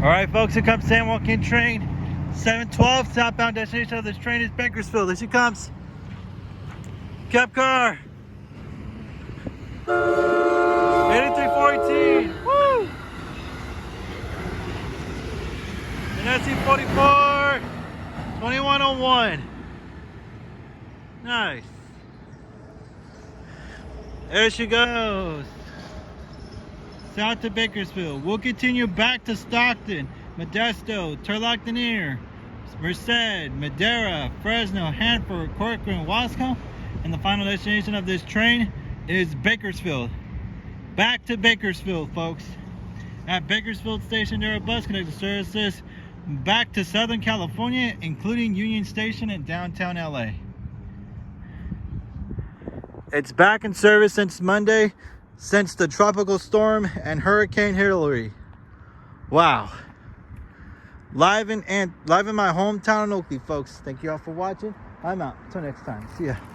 Alright folks, here comes San Joaquin train 712. Southbound destination of this train is Bakersfield. Here she comes. Cabcar 8314. Woo! And SC44 2101. Nice. There she goes. South to Bakersfield. We'll continue back to Stockton, Modesto, Turlock-Lanier, Merced, Madera, Fresno, Hanford, Corcoran, Wasco, and the final destination of this train is Bakersfield. Back to Bakersfield, folks. At Bakersfield Station, there are bus connected services back to Southern California, including Union Station in downtown LA. It's back in service since Monday, since the tropical storm and Hurricane Hillary. Wow. Live in my hometown in Oakley, folks. Thank you all for watching. I'm out. Until next time. See ya.